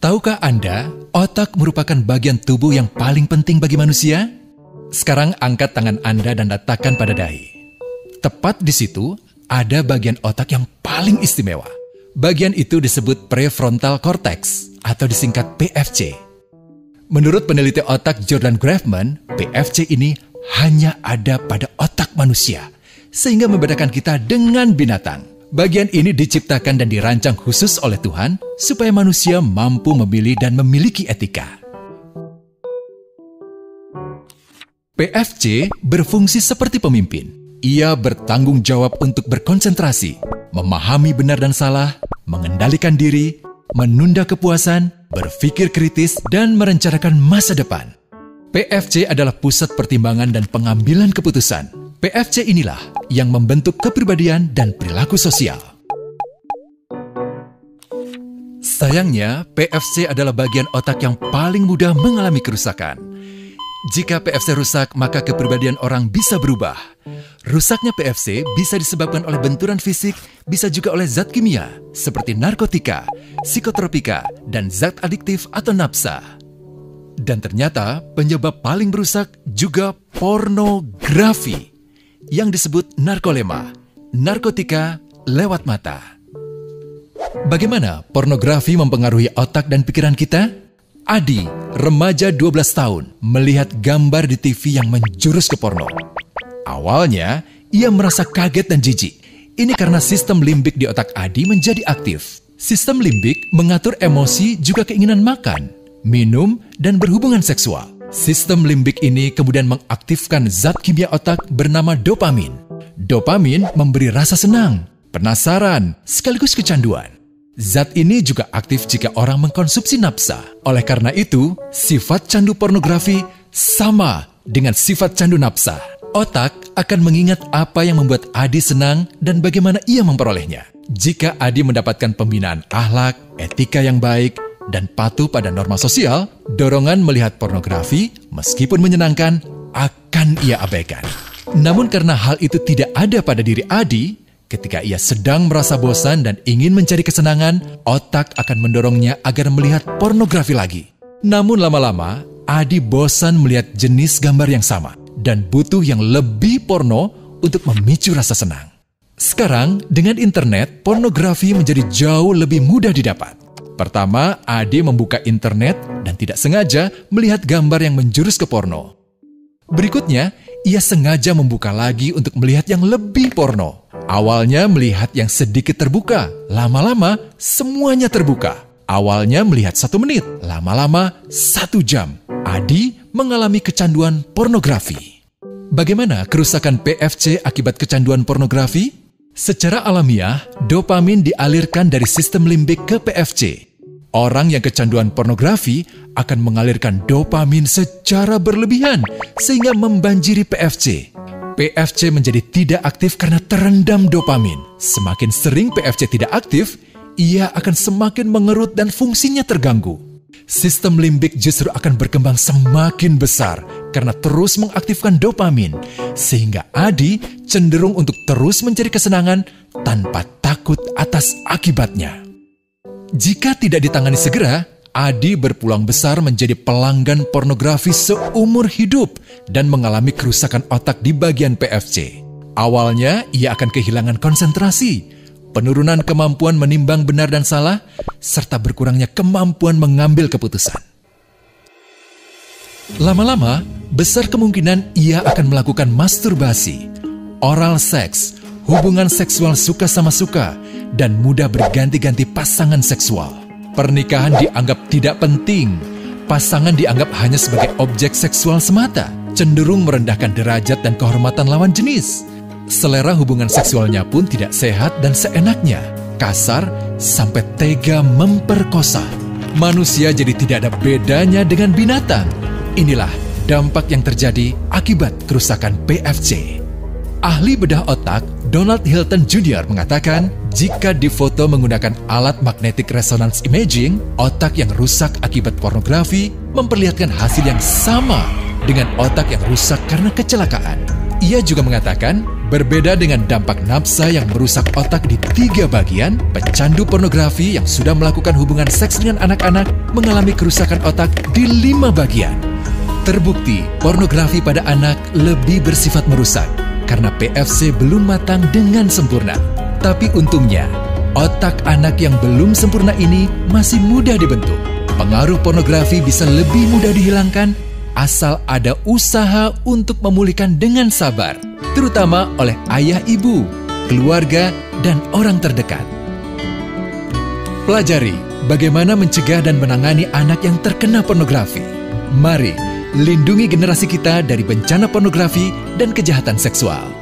Tahukah Anda, otak merupakan bagian tubuh yang paling penting bagi manusia? Sekarang angkat tangan Anda dan letakkan pada dahi. Tepat di situ, ada bagian otak yang paling istimewa. Bagian itu disebut prefrontal cortex atau disingkat PFC. Menurut peneliti otak Jordan Grafman, PFC ini hanya ada pada otak manusia, sehingga membedakan kita dengan binatang. Bagian ini diciptakan dan dirancang khusus oleh Tuhan supaya manusia mampu memilih dan memiliki etika. PFC berfungsi seperti pemimpin. Ia bertanggung jawab untuk berkonsentrasi, memahami benar dan salah, mengendalikan diri, menunda kepuasan, berpikir kritis, dan merencanakan masa depan. PFC adalah pusat pertimbangan dan pengambilan keputusan. PFC inilah yang membentuk kepribadian dan perilaku sosial. Sayangnya, PFC adalah bagian otak yang paling mudah mengalami kerusakan. Jika PFC rusak, maka kepribadian orang bisa berubah. Rusaknya PFC bisa disebabkan oleh benturan fisik, bisa juga oleh zat kimia, seperti narkotika, psikotropika, dan zat adiktif atau nafsa. Dan ternyata penyebab paling merusak juga pornografi, yang disebut narkolema, narkotika lewat mata. Bagaimana pornografi mempengaruhi otak dan pikiran kita? Adi, remaja 12 tahun, melihat gambar di TV yang menjurus ke porno. Awalnya, ia merasa kaget dan jijik. Ini karena sistem limbik di otak Adi menjadi aktif. Sistem limbik mengatur emosi juga keinginan makan, minum, dan berhubungan seksual. Sistem limbik ini kemudian mengaktifkan zat kimia otak bernama dopamin. Dopamin memberi rasa senang, penasaran, sekaligus kecanduan. Zat ini juga aktif jika orang mengkonsumsi nafsa. Oleh karena itu, sifat candu pornografi sama dengan sifat candu nafsa. Otak akan mengingat apa yang membuat Adi senang dan bagaimana ia memperolehnya. Jika Adi mendapatkan pembinaan akhlak, etika yang baik, dan patuh pada norma sosial, dorongan melihat pornografi, meskipun menyenangkan, akan ia abaikan. Namun karena hal itu tidak ada pada diri Adi, ketika ia sedang merasa bosan dan ingin mencari kesenangan, otak akan mendorongnya agar melihat pornografi lagi. Namun lama-lama, Adi bosan melihat jenis gambar yang sama dan butuh yang lebih porno untuk memicu rasa senang. Sekarang, dengan internet, pornografi menjadi jauh lebih mudah didapat. Pertama, Adi membuka internet dan tidak sengaja melihat gambar yang menjurus ke porno. Berikutnya, ia sengaja membuka lagi untuk melihat yang lebih porno. Awalnya melihat yang sedikit terbuka, lama-lama semuanya terbuka. Awalnya melihat 1 menit, lama-lama 1 jam. Adi mengalami kecanduan pornografi. Bagaimana kerusakan PFC akibat kecanduan pornografi? Secara alamiah, dopamin dialirkan dari sistem limbik ke PFC. Orang yang kecanduan pornografi akan mengalirkan dopamin secara berlebihan sehingga membanjiri PFC. PFC menjadi tidak aktif karena terendam dopamin. Semakin sering PFC tidak aktif, ia akan semakin mengerut dan fungsinya terganggu. Sistem limbik justru akan berkembang semakin besar karena terus mengaktifkan dopamin, sehingga Adi cenderung untuk terus mencari kesenangan tanpa takut atas akibatnya. Jika tidak ditangani segera, Adi berpeluang besar menjadi pelanggan pornografi seumur hidup dan mengalami kerusakan otak di bagian PFC. Awalnya, ia akan kehilangan konsentrasi, penurunan kemampuan menimbang benar dan salah, serta berkurangnya kemampuan mengambil keputusan. Lama-lama, besar kemungkinan ia akan melakukan masturbasi, oral seks, hubungan seksual suka sama suka, dan mudah berganti-ganti pasangan seksual. Pernikahan dianggap tidak penting. Pasangan dianggap hanya sebagai objek seksual semata, cenderung merendahkan derajat dan kehormatan lawan jenis. Selera hubungan seksualnya pun tidak sehat dan seenaknya, kasar sampai tega memperkosa. Manusia jadi tidak ada bedanya dengan binatang. Inilah dampak yang terjadi akibat kerusakan PFC. Ahli bedah otak Donald Hilton Jr. mengatakan, jika difoto menggunakan alat magnetic resonance imaging, otak yang rusak akibat pornografi memperlihatkan hasil yang sama dengan otak yang rusak karena kecelakaan. Ia juga mengatakan, Berbeda dengan dampak nafsa yang merusak otak di 3 bagian, pecandu pornografi yang sudah melakukan hubungan seks dengan anak-anak mengalami kerusakan otak di 5 bagian. Terbukti, pornografi pada anak lebih bersifat merusak karena PFC belum matang dengan sempurna. Tapi untungnya, otak anak yang belum sempurna ini masih mudah dibentuk. Pengaruh pornografi bisa lebih mudah dihilangkan asal ada usaha untuk memulihkan dengan sabar, terutama oleh ayah ibu, keluarga, dan orang terdekat. Pelajari bagaimana mencegah dan menangani anak yang terkena pornografi. Mari lindungi generasi kita dari bencana pornografi dan kejahatan seksual.